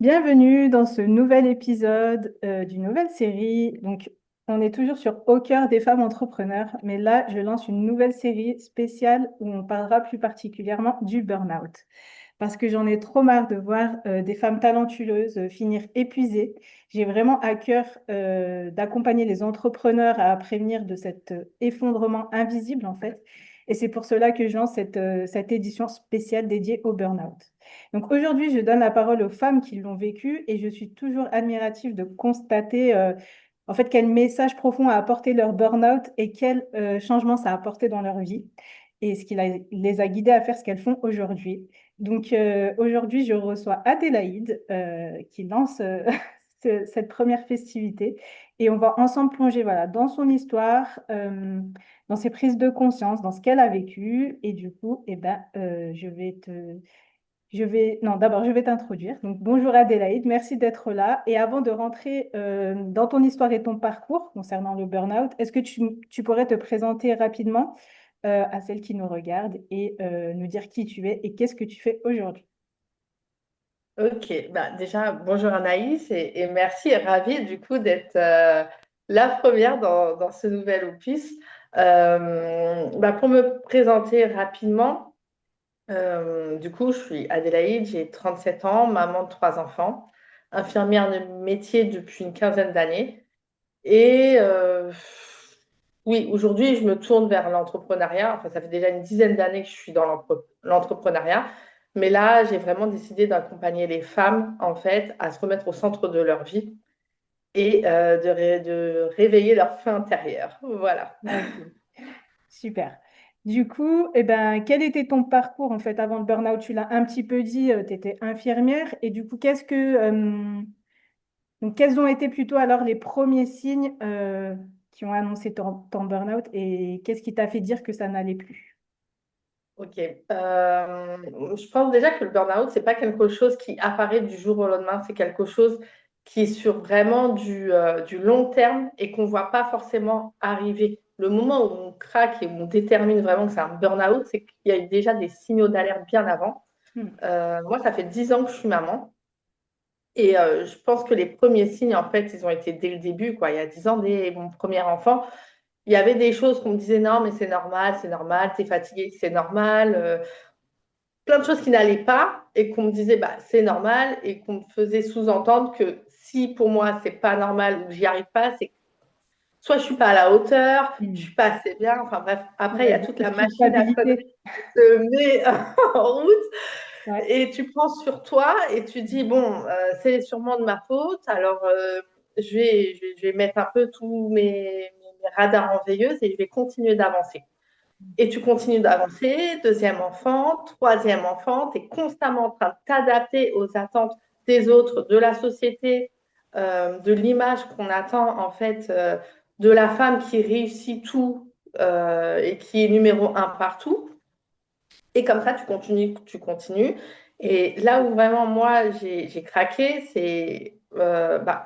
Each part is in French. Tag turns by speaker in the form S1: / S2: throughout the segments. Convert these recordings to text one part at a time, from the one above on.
S1: Bienvenue dans ce nouvel épisode d'une nouvelle série. Donc, on est toujours sur Au cœur des femmes entrepreneurs, mais là, je lance une nouvelle série spéciale où on parlera plus particulièrement du burn-out. Parce que j'en ai trop marre de voir des femmes talentueuses finir épuisées. J'ai vraiment à cœur d'accompagner les entrepreneurs à prévenir de cet effondrement invisible, en fait. Et c'est pour cela que je lance cette édition spéciale dédiée au burn-out. Donc aujourd'hui, je donne la parole aux femmes qui l'ont vécu et je suis toujours admirative de constater en fait quel message profond a apporté leur burn-out et quel changement ça a apporté dans leur vie et les a guidées à faire ce qu'elles font aujourd'hui. Donc aujourd'hui, je reçois Adélaïde qui lance cette première festivité et on va ensemble plonger voilà, dans son histoire, dans ses prises de conscience, dans ce qu'elle a vécu et du coup, non, d'abord, je vais t'introduire. Donc, bonjour Adélaïde, merci d'être là. Et avant de rentrer dans ton histoire et ton parcours concernant le burn-out, est-ce que tu pourrais te présenter rapidement à celles qui nous regardent et nous dire qui tu es et qu'est-ce que tu fais aujourd'hui?
S2: Ok, bah déjà, bonjour Anaïs et merci et ravie du coup d'être la première dans ce nouvel opus. Pour me présenter rapidement, du coup, je suis Adélaïde, j'ai 37 ans, maman de trois enfants, infirmière de métier depuis une quinzaine d'années. Et oui, aujourd'hui, je me tourne vers l'entrepreneuriat. Enfin, ça fait déjà une dizaine d'années que je suis dans l'entrepreneuriat. Mais là, j'ai vraiment décidé d'accompagner les femmes, en fait, à se remettre au centre de leur vie et de réveiller leur feu intérieur. Voilà.
S1: Ok, super. Du coup, quel était ton parcours en fait avant le burn-out? Tu l'as un petit peu dit, tu étais infirmière et du coup, donc, quels ont été plutôt alors les premiers signes qui ont annoncé ton burn-out et qu'est-ce qui t'a fait dire que ça n'allait plus?
S2: Ok. Je pense déjà que le burn-out, c'est pas quelque chose qui apparaît du jour au lendemain. C'est quelque chose qui est sur vraiment du long terme et qu'on voit pas forcément arriver. Le moment où on craque et où on détermine vraiment que c'est un burn-out, c'est qu'il y a eu déjà des signaux d'alerte bien avant.
S1: Hmm.
S2: Moi, ça fait 10 ans que je suis maman. Et je pense que les premiers signes, en fait, ils ont été dès le début, quoi. Il y a 10 ans, dès mon premier enfant, il y avait des choses qu'on me disait, non, mais c'est normal, t'es fatiguée, c'est normal. Plein de choses qui n'allaient pas et qu'on me disait bah, c'est normal et qu'on me faisait sous-entendre que si pour moi c'est pas normal ou que j'y arrive pas, c'est soit je suis pas à la hauteur, je suis
S1: Hmm.
S2: pas assez bien. Enfin bref, après il y
S1: Ouais,
S2: a toute
S1: beaucoup de
S2: la machine à
S1: culpabilité.
S2: conneries qui se met en route
S1: Ouais.
S2: et tu prends sur toi et tu dis bon c'est sûrement de ma faute. Alors je vais mettre un peu tous mes radars en veilleuse et je vais continuer d'avancer. Et tu continues d'avancer, deuxième enfant, troisième enfant, tu es constamment en train de t'adapter aux attentes des autres, de la société, de l'image qu'on attend en fait de la femme qui réussit tout et qui est numéro un partout. Et comme ça, tu continues, tu continues. Et là où vraiment moi j'ai craqué, c'est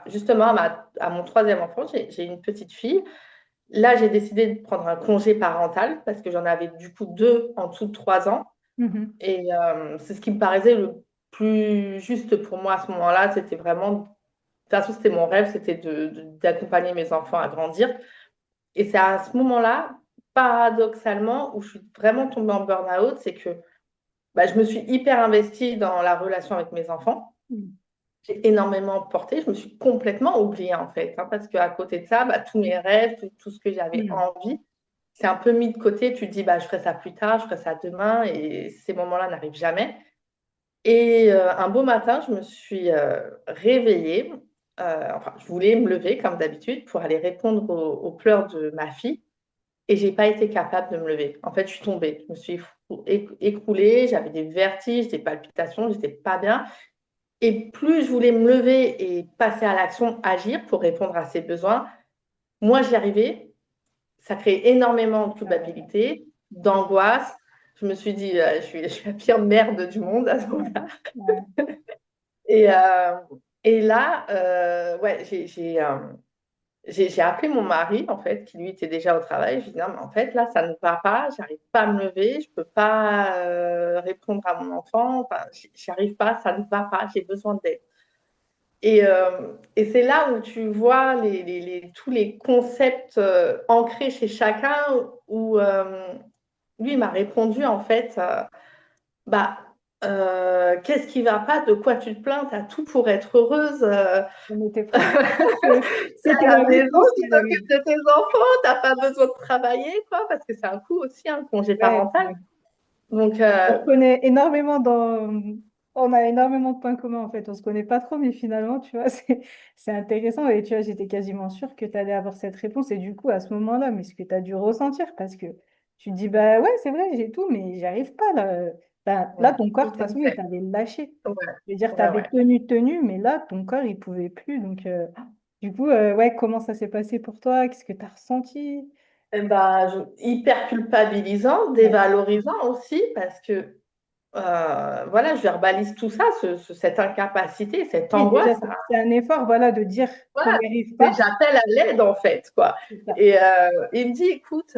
S2: justement à mon troisième enfant, j'ai une petite fille. Là, j'ai décidé de prendre un congé parental parce que j'en avais du coup deux en tout de 3 ans.
S1: Mhm.
S2: Et c'est ce qui me paraissait le plus juste pour moi à ce moment-là. C'était vraiment, de toute façon, c'était mon rêve, c'était d'accompagner mes enfants à grandir. Et c'est à ce moment-là, paradoxalement, où je suis vraiment tombée en burn-out, c'est que je me suis hyper investie dans la relation avec mes enfants.
S1: Hmm.
S2: J'ai énormément porté, je me suis complètement oubliée en fait, hein, parce qu'à côté de ça, tous mes rêves, tout ce que j'avais
S1: Hmm.
S2: envie, c'est un peu mis de côté. Tu te dis, je ferai ça plus tard, je ferai ça demain, et ces moments-là n'arrivent jamais. Et un beau matin, je me suis réveillée. Enfin, je voulais me lever comme d'habitude pour aller répondre aux pleurs de ma fille, et j'ai pas été capable de me lever. En fait, je suis tombée, je me suis écroulée, j'avais des vertiges, des palpitations, j'étais pas bien. Et plus je voulais me lever et passer à l'action, agir pour répondre à ses besoins, moins j'y arrivais. Ça crée énormément de
S1: Ah ouais.
S2: culpabilité,
S1: Hmm.
S2: d'angoisse. Je me suis dit, je suis la pire merde du monde à ce
S1: Ouais.
S2: moment-là.
S1: Ouais.
S2: Et, et là, ouais, j'ai appelé mon mari, en fait, qui lui était déjà au travail. Je lui ai dit, non, mais en fait, là, ça ne va pas, j'arrive pas à me lever, je peux pas répondre à mon enfant, enfin, j'y arrive pas, ça ne va pas, j'ai besoin d'aide. Et c'est là où tu vois tous les concepts ancrés chez chacun, où lui il m'a répondu en fait, bah, qu'est-ce qui va pas, de quoi tu te plains, t'as tout pour être heureuse,
S1: On était presque sûrs que
S2: à
S1: c'était
S2: la
S1: la
S2: maison,
S1: réponse
S2: tu
S1: qu'elle allait
S2: t'occupes de tes enfants, t'as pas besoin de travailler, quoi, parce que c'est un coût aussi, un congé
S1: ouais,
S2: parental. Donc,
S1: on se connaît énormément On a énormément de points communs en fait. On se connaît pas trop, mais finalement, tu vois, c'est intéressant. Et tu vois, j'étais quasiment sûre que tu allais avoir cette réponse. Et du coup, à ce moment-là, mais ce que tu as dû ressentir, parce que tu te dis, bah ouais, c'est vrai, j'ai tout, mais j'y arrive pas là. Ben, là, ton corps, de toute façon, il t'avait lâché.
S2: ouais,
S1: Je veux dire, tu
S2: ouais,
S1: avais
S2: ouais.
S1: tenu, mais là, ton corps, il pouvait plus. Donc, du coup, ouais, comment ça s'est passé pour toi? Qu'est-ce que tu as ressenti?
S2: Eh ben, hyper culpabilisant,
S1: Ouais.
S2: dévalorisant aussi, parce que voilà, je verbalise tout ça, cette incapacité, cette
S1: Oui, déjà,
S2: angoisse.
S1: c'est un effort, voilà, de dire qu'on
S2: Voilà,
S1: n'y arrive pas.
S2: j'appelle à l'aide en fait, quoi.
S1: C'est ça.
S2: Et il me dit, écoute,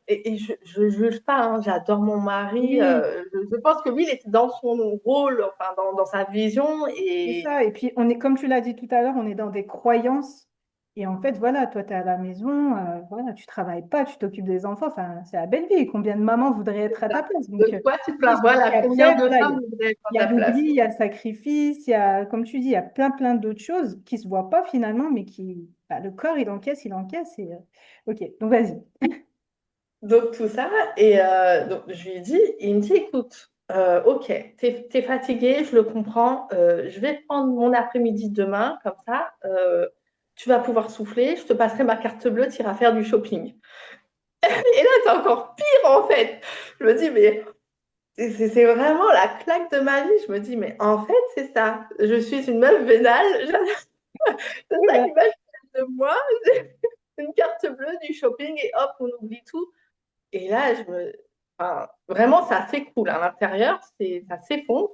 S2: et je juge pas, hein, j'adore mon mari.
S1: Oui,
S2: Je pense que lui, il était dans son rôle, enfin dans sa vision,
S1: c'est
S2: et
S1: ça. Et puis, comme tu l'as dit tout à l'heure, on est dans des croyances. Et en fait, voilà, toi, tu es à la maison, voilà, tu travailles pas, tu t'occupes des enfants. Enfin, c'est la belle vie. Combien de mamans voudraient être à ta place? Donc,
S2: de quoi tu te plains?
S1: oui,
S2: Voilà,
S1: puis
S2: combien
S1: après,
S2: de
S1: voilà,
S2: femmes voudraient être à
S1: il y a
S2: ta
S1: l'oubli,
S2: place?
S1: il y a le sacrifice, il y a, comme tu dis, il y a plein d'autres choses qui se voient pas finalement, mais qui, bah, le corps, il encaisse. Et, ok, donc vas-y.
S2: Donc tout ça, et donc, je lui ai dit, il me dit, écoute, ok, t'es fatigué, je le comprends, je vais prendre mon après-midi demain, comme ça, tu vas pouvoir souffler, je te passerai ma carte bleue, tu iras faire du shopping. Et là, c'est encore pire en fait. Je me dis, mais c'est vraiment la claque de ma vie. Je me dis, mais en fait, c'est ça. Je suis une meuf vénale, c'est
S1: Oui,
S2: ça
S1: bah,
S2: l'image de moi, une carte bleue, du shopping, et hop, on oublie tout. Et là, enfin, vraiment, ça s'écoule à l'intérieur, ça s'effondre.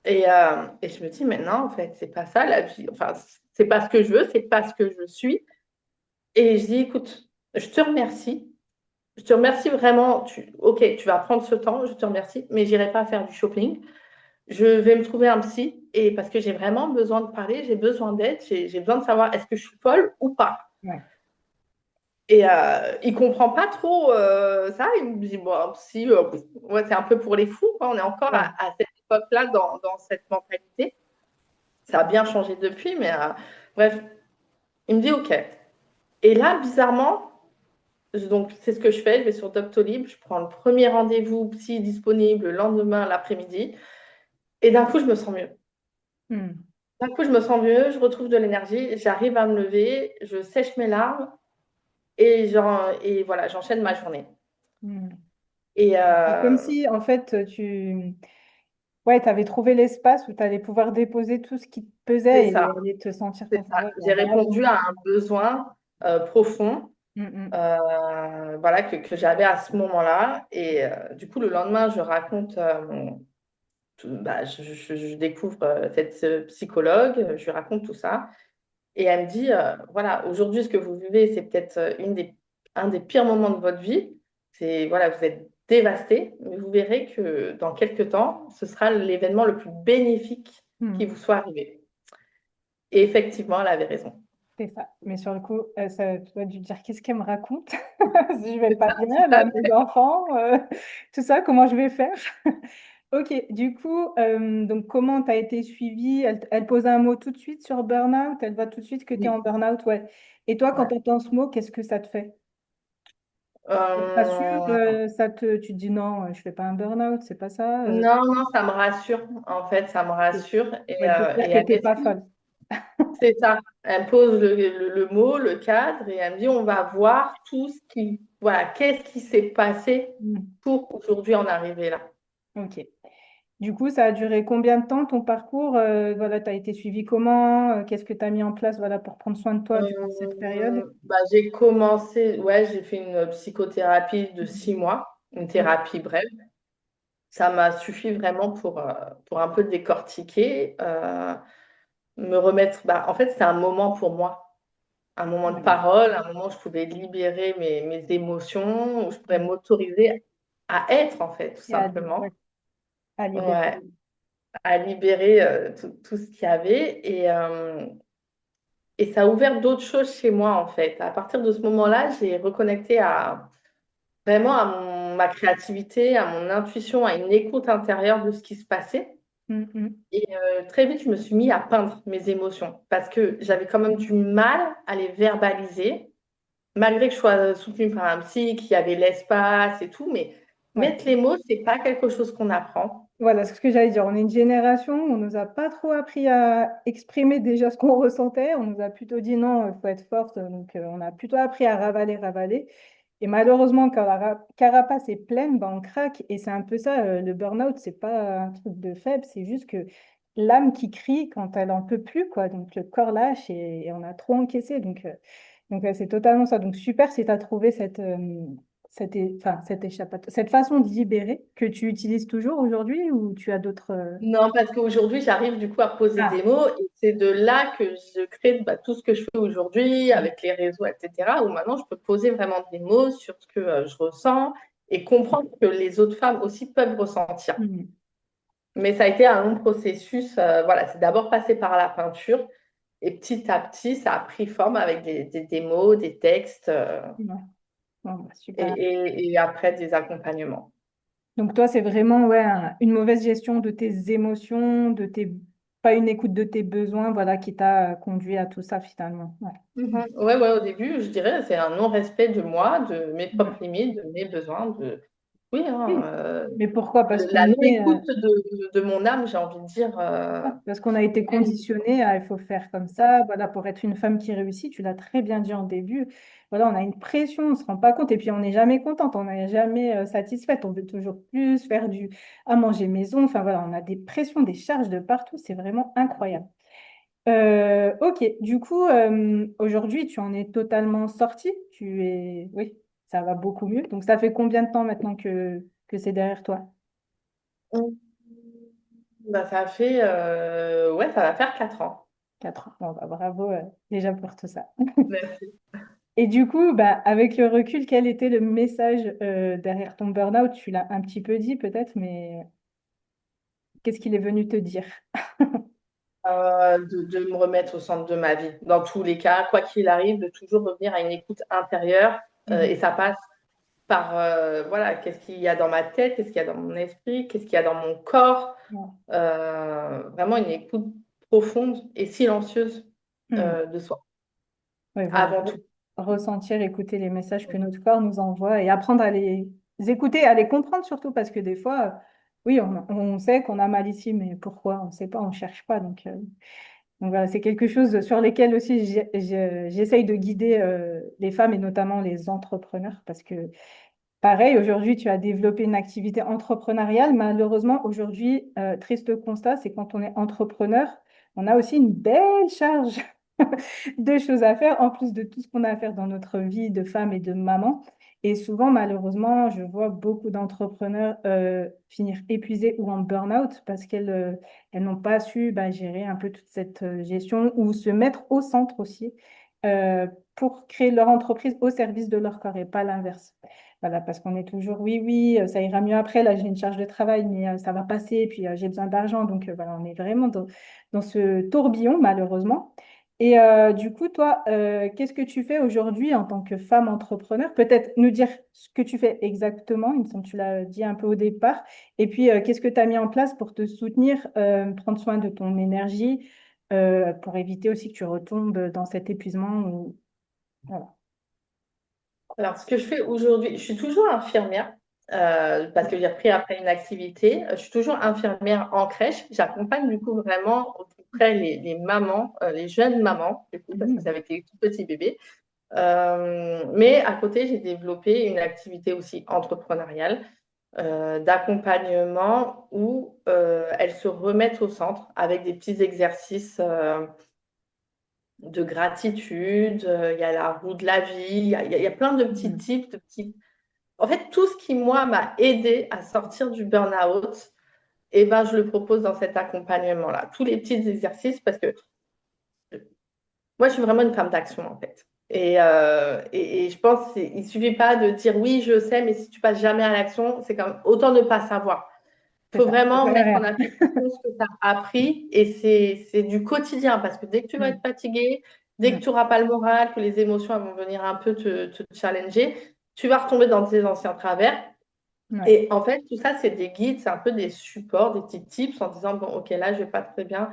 S2: Et je me dis, mais non, en fait, c'est pas ça la vie. Enfin, c'est pas ce que je veux, c'est pas ce que je suis. Et je dis, écoute, je te remercie. Je te remercie vraiment. Ok, tu vas prendre ce temps, je te remercie, mais j'irai pas faire du shopping. Je vais me trouver un psy, et parce que j'ai vraiment besoin de parler, j'ai besoin d'aide, j'ai besoin de savoir est-ce que je suis folle ou pas.
S1: ouais.
S2: Et il comprend pas trop ça. Il me dit, bon, si, ouais, c'est un peu pour les fous, quoi. On est encore
S1: Ouais.
S2: à cette époque-là dans cette mentalité. Ça a bien changé depuis, mais bref, il me dit, OK. Et là, bizarrement, donc c'est ce que je fais. Je vais sur Doctolib, je prends le premier rendez-vous psy disponible le lendemain, l'après-midi. Et d'un coup, je me sens mieux.
S1: Hmm.
S2: D'un coup, je me sens mieux, je retrouve de l'énergie, j'arrive à me lever, je sèche mes larmes, et voilà, j'enchaîne ma journée.
S1: Hmm.
S2: Et
S1: C'est comme si, en fait, ouais, tu avais trouvé l'espace où tu allais pouvoir déposer tout ce qui te
S2: c'est
S1: pesait et
S2: ça.
S1: aller te sentir
S2: C'est ça.
S1: confortable.
S2: J'ai
S1: Bravo.
S2: répondu à un besoin profond,
S1: Mm,
S2: voilà, que j'avais à ce moment-là. Et du coup, le lendemain, je raconte, bah, je découvre cette psychologue, je lui raconte tout ça. Et elle me dit, voilà, aujourd'hui, ce que vous vivez, c'est peut-être un des pires moments de votre vie. C'est, voilà, vous êtes dévasté, mais vous verrez que dans quelques temps, ce sera l'événement le plus bénéfique qui
S1: mm.
S2: vous soit arrivé. Et effectivement, elle avait raison.
S1: C'est ça. Mais sur le coup, ça, tu dois dû dire qu'est-ce qu'elle me raconte? Si je vais
S2: C'est
S1: pas
S2: ça, tout
S1: bien,
S2: à
S1: là, mes
S2: fait.
S1: enfants, tout ça, comment je vais faire? Ok, du coup, donc comment tu as été suivie? Elle pose un mot tout de suite sur burn-out, elle voit tout de suite que tu es en
S2: Oui,
S1: burn-out, ouais. Et toi, quand
S2: ouais.
S1: tu entends ce mot, qu'est-ce que ça te fait? Ça te rassure,
S2: Euh,
S1: tu te dis non, je fais pas un burn-out, c'est pas ça.
S2: non, non, ça me rassure. En fait, ça me rassure.
S1: Ouais, de te dire
S2: Et
S1: que
S2: elle
S1: t'es pas
S2: m'explique.
S1: folle.
S2: C'est ça. Elle pose le mot, le cadre, et elle me dit, on va voir tout ce qui, voilà, qu'est-ce qui s'est passé
S1: Mm.
S2: pour aujourd'hui en arriver là.
S1: Ok. Du coup, ça a duré combien de temps ton parcours? Voilà, tu as été suivi comment? Qu'est-ce que tu as mis en place voilà, pour prendre soin de toi durant cette période?
S2: Bah, j'ai commencé, ouais, j'ai fait une psychothérapie de
S1: Mhm.
S2: 6 mois, une
S1: Ok.
S2: thérapie brève. Ça m'a suffi vraiment pour un peu décortiquer, me remettre. Bah, en fait, c'était un moment pour moi, un moment de
S1: Ouais.
S2: parole, un moment où je pouvais libérer mes émotions, où je pouvais
S1: Mm.
S2: m'autoriser à être, en fait, tout
S1: Et à, ouais,
S2: simplement.
S1: à libérer.
S2: Ouais, à libérer tout ce qu'il y avait. Et ça a ouvert d'autres choses chez moi, en fait. À partir de ce moment-là, j'ai reconnecté vraiment à ma créativité, à mon intuition, à une écoute intérieure de ce qui se passait.
S1: Mm, mm.
S2: Et très vite, je me suis mis à peindre mes émotions parce que j'avais quand même du mal à les verbaliser, malgré que je sois soutenue par un psy qui avait l'espace et tout. Mais
S1: Ouais.
S2: mettre les mots, c'est pas quelque chose qu'on apprend.
S1: Voilà, c'est ce que j'allais dire. On est une génération où on nous a pas trop appris à exprimer déjà ce qu'on ressentait. On nous a plutôt dit non, il faut être forte. Donc, on a plutôt appris à ravaler, ravaler. Et malheureusement, quand la carapace est pleine, ben, on craque. Et c'est un peu ça, le burn-out, c'est pas un truc de faible, c'est juste que l'âme qui crie quand elle en peut plus, quoi. Donc, le corps lâche et on a trop encaissé. Donc, c'est totalement ça. Donc, super si tu as trouvé cette échappatoire, cette façon de libérer que tu utilises toujours aujourd'hui ou tu as d'autres.
S2: Non, parce qu'aujourd'hui, j'arrive du coup à poser des
S1: Ah,
S2: mots et c'est de là que je crée tout ce que je fais aujourd'hui avec les réseaux, etc., où maintenant je peux poser vraiment des mots sur ce que je ressens et comprendre que les autres femmes aussi peuvent ressentir.
S1: mhm.
S2: Mais ça a été un long processus. Voilà, c'est d'abord passé par la peinture et petit à petit, ça a pris forme avec des mots, des textes
S1: Ouais. Bon, bah,
S2: et,
S1: super.
S2: et après des accompagnements.
S1: Donc toi, c'est vraiment ouais, une mauvaise gestion de tes émotions, pas une écoute de tes besoins, voilà, qui t'a conduit à tout ça finalement. Ouais.
S2: Mhm. Ouais, ouais, au début, je dirais, c'est un non-respect de moi, de mes
S1: Ouais.
S2: propres limites, de mes besoins, oui, hein,
S1: Oui. Mais pourquoi? Parce
S2: la
S1: qu'on est,
S2: non-écoute de mon âme, j'ai envie de dire.
S1: parce qu'on a été conditionné à il faut faire comme ça, voilà, pour être une femme qui réussit, tu l'as très bien dit en début. Voilà, on a une pression, on ne se rend pas compte, et puis on n'est jamais contente, on n'est jamais satisfaite, on veut toujours plus, faire à manger maison, enfin voilà, on a des pressions, des charges de partout, c'est vraiment incroyable. Ok, du coup, aujourd'hui, tu en es totalement sortie. Oui, ça va beaucoup mieux. Donc, ça fait combien de temps maintenant que c'est derrière toi?
S2: Ça fait, ouais, ça va faire 4 ans.
S1: 4 ans. Bon, bah, bravo, déjà pour tout ça.
S2: Merci.
S1: Et du coup, bah, avec le recul, quel était le message derrière ton burn-out? Tu l'as un petit peu dit peut-être, mais qu'est-ce qu'il est venu te dire?
S2: De me remettre au centre de ma vie. Dans tous les cas, quoi qu'il arrive, de toujours revenir à une écoute intérieure. Et
S1: Mhm.
S2: ça passe par, voilà, qu'est-ce qu'il y a dans ma tête, qu'est-ce qu'il y a dans mon esprit, qu'est-ce qu'il y a dans mon corps.
S1: Ouais.
S2: Vraiment une écoute profonde et silencieuse
S1: Mhm.
S2: de soi,
S1: Oui, voilà.
S2: avant tout.
S1: Ressentir, écouter les messages que notre corps nous envoie et apprendre à les écouter, à les comprendre surtout, parce que des fois, oui, on sait qu'on a mal ici, mais pourquoi? On ne sait pas, on ne cherche pas. Donc voilà, c'est quelque chose sur lesquels aussi j'essaye de guider les femmes et notamment les entrepreneurs, parce que pareil, aujourd'hui, tu as développé une activité entrepreneuriale. Malheureusement, aujourd'hui, triste constat, c'est quand on est entrepreneur, on a aussi une belle charge de choses à faire, en plus de tout ce qu'on a à faire dans notre vie de femme et de maman. Et souvent, malheureusement, je vois beaucoup d'entrepreneurs finir épuisés ou en burn-out parce elles n'ont pas su bah, gérer un peu toute cette gestion ou se mettre au centre aussi euh, pour créer leur entreprise au service de leur corps et pas l'inverse. Voilà, parce qu'on est toujours, oui, oui, ça ira mieux après. Là, j'ai une charge de travail, mais ça va passer. Et puis, j'ai besoin d'argent. Donc, voilà, on est vraiment dans ce tourbillon, malheureusement. Et du coup, toi, qu'est-ce que tu fais aujourd'hui en tant que femme entrepreneur? Peut-être nous dire ce que tu fais exactement. Il me semble que tu l'as dit un peu au départ. Et puis, qu'est-ce que tu as mis en place pour te soutenir, prendre soin de ton énergie, pour éviter aussi que tu retombes dans cet épuisement Voilà.
S2: Alors, ce que je fais aujourd'hui, je suis toujours infirmière parce que j'ai repris après une activité. Je suis toujours infirmière en crèche. J'accompagne du coup vraiment au plus près les mamans, les jeunes mamans, du coup, parce que c'est
S1: Mhm.
S2: avec les tout petits bébés. Mais à côté, j'ai développé une activité aussi entrepreneuriale d'accompagnement où elles se remettent au centre avec des petits exercices de gratitude. Il y a la roue de la vie, il y a plein de petits
S1: Mhm.
S2: types, de petits. En fait, tout ce qui, moi, m'a aidé à sortir du burn-out, eh ben, je le propose dans cet accompagnement-là. Tous les petits exercices, parce que moi, je suis vraiment une femme d'action, en fait. Et je pense qu'il ne suffit pas de dire oui, je sais, mais si tu passes jamais à l'action, c'est comme autant ne pas savoir.
S1: C'est
S2: faut
S1: ça. Ça
S2: vraiment
S1: sert à
S2: mettre en
S1: rien.
S2: application ce que tu as appris et c'est du quotidien parce que dès que tu vas
S1: Mm,
S2: être fatigué, dès que
S1: mm,
S2: tu n'auras pas le moral, que les émotions elles vont venir un peu te challenger, tu vas retomber dans tes anciens travers.
S1: ouais.
S2: Et en fait, tout ça, c'est des guides, c'est un peu des supports, des petits tips en disant, bon, ok, là, je vais pas très bien.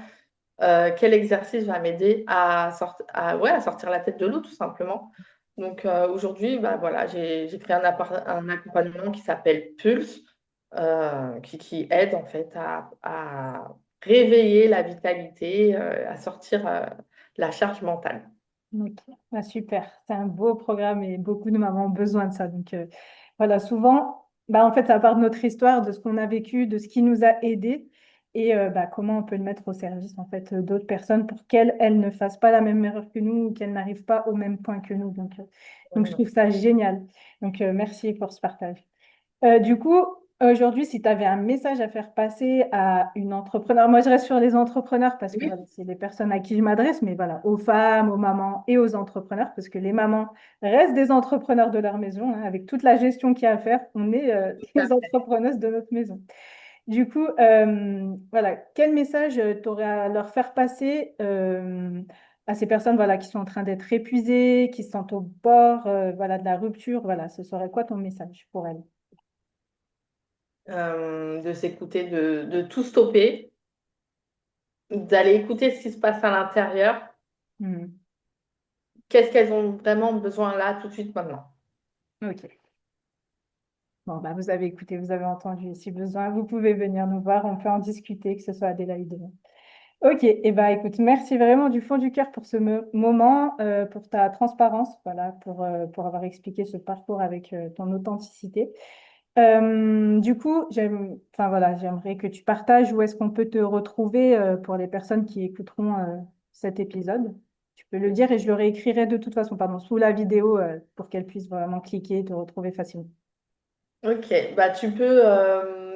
S2: Quel exercice va m'aider ouais, à sortir la tête de l'eau, tout simplement. Donc aujourd'hui, bah, voilà, j'ai créé un accompagnement qui s'appelle Pulse, qui aide en fait à réveiller la vitalité, à sortir la charge mentale.
S1: Ok, bah, super. C'est un beau programme et beaucoup de mamans ont besoin de ça. Donc voilà, souvent, bah, en fait, ça part de notre histoire, de ce qu'on a vécu, de ce qui nous a aidés et bah, comment on peut le mettre au service en fait d'autres personnes pour qu'elles elles ne fassent pas la même erreur que nous ou qu'elles n'arrivent pas au même point que nous. Donc je trouve ça génial. Donc merci pour ce partage. Du coup, aujourd'hui, si tu avais un message à faire passer à une entrepreneur, moi je reste sur les entrepreneurs parce que
S2: Oui,
S1: voilà, c'est les personnes à qui je m'adresse, mais voilà, aux femmes, aux mamans et aux entrepreneurs, parce que les mamans restent des entrepreneurs de leur maison, hein, avec toute la gestion qu'il y a à faire, on est
S2: tout à
S1: des
S2: fait.
S1: entrepreneuses de notre maison. Du coup, voilà, quel message tu aurais à leur faire passer à ces personnes voilà, qui sont en train d'être épuisées, qui se sentent au bord voilà, de la rupture, voilà, ce serait quoi ton message pour elles?
S2: De s'écouter, de tout stopper, d'aller écouter ce qui se passe à l'intérieur.
S1: Hmm.
S2: Qu'est-ce qu'elles ont vraiment besoin là, tout de suite, maintenant?
S1: Ok. Bon, bah, vous avez écouté, vous avez entendu. Si besoin, vous pouvez venir nous voir, on peut en discuter, que ce soit Adélaïde ou moi. Ok, et bah écoute, merci vraiment du fond du cœur pour ce moment, pour ta transparence, voilà, pour avoir expliqué ce parcours avec ton authenticité. Du coup, enfin voilà, j'aimerais que tu partages où est-ce qu'on peut te retrouver pour les personnes qui écouteront cet épisode. Tu peux le dire et je le réécrirai de toute façon, pardon, sous la vidéo pour qu'elles puissent vraiment cliquer et te retrouver facilement.
S2: Ok, bah tu peux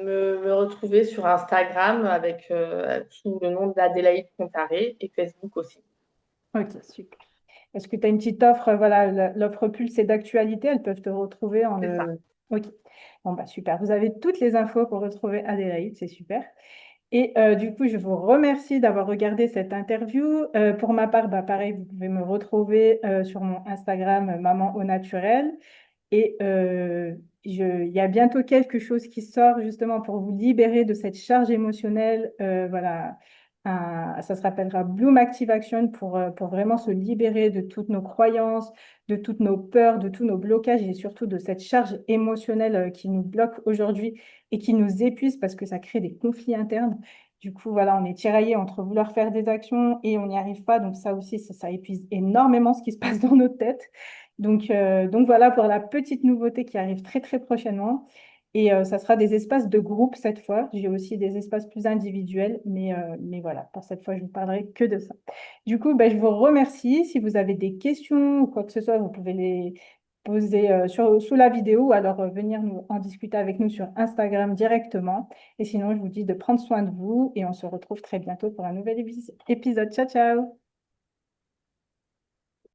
S2: me retrouver sur Instagram avec sous le nom d'Adélaïde Contaré et Facebook aussi.
S1: Ok, super. Est-ce que tu as une petite offre? Voilà, l'offre Pulse est d'actualité. Elles peuvent te retrouver en
S2: C'est ça.
S1: le. Ok. Bon, bah super. Vous avez toutes les infos pour retrouver Adélaïde. C'est super. Et du coup, je vous remercie d'avoir regardé cette interview. Pour ma part, bah, pareil, vous pouvez me retrouver sur mon Instagram Maman au naturel. Et il y a bientôt quelque chose qui sort justement pour vous libérer de cette charge émotionnelle. Voilà, ça se rappellera Bloom Active Action pour vraiment se libérer de toutes nos croyances, de toutes nos peurs, de tous nos blocages et surtout de cette charge émotionnelle qui nous bloque aujourd'hui et qui nous épuise parce que ça crée des conflits internes. Du coup, voilà, on est tiraillé entre vouloir faire des actions et on n'y arrive pas. Donc ça aussi, ça épuise énormément ce qui se passe dans notre tête. Donc voilà pour la petite nouveauté qui arrive très très prochainement. Et ça sera des espaces de groupe cette fois. J'ai aussi des espaces plus individuels, mais voilà, pour cette fois, je ne vous parlerai que de ça. Du coup, ben, je vous remercie. Si vous avez des questions ou quoi que ce soit, vous pouvez les poser sous la vidéo ou alors venir en discuter avec nous sur Instagram directement. Et sinon, je vous dis de prendre soin de vous et on se retrouve très bientôt pour un nouvel épisode. Ciao, ciao!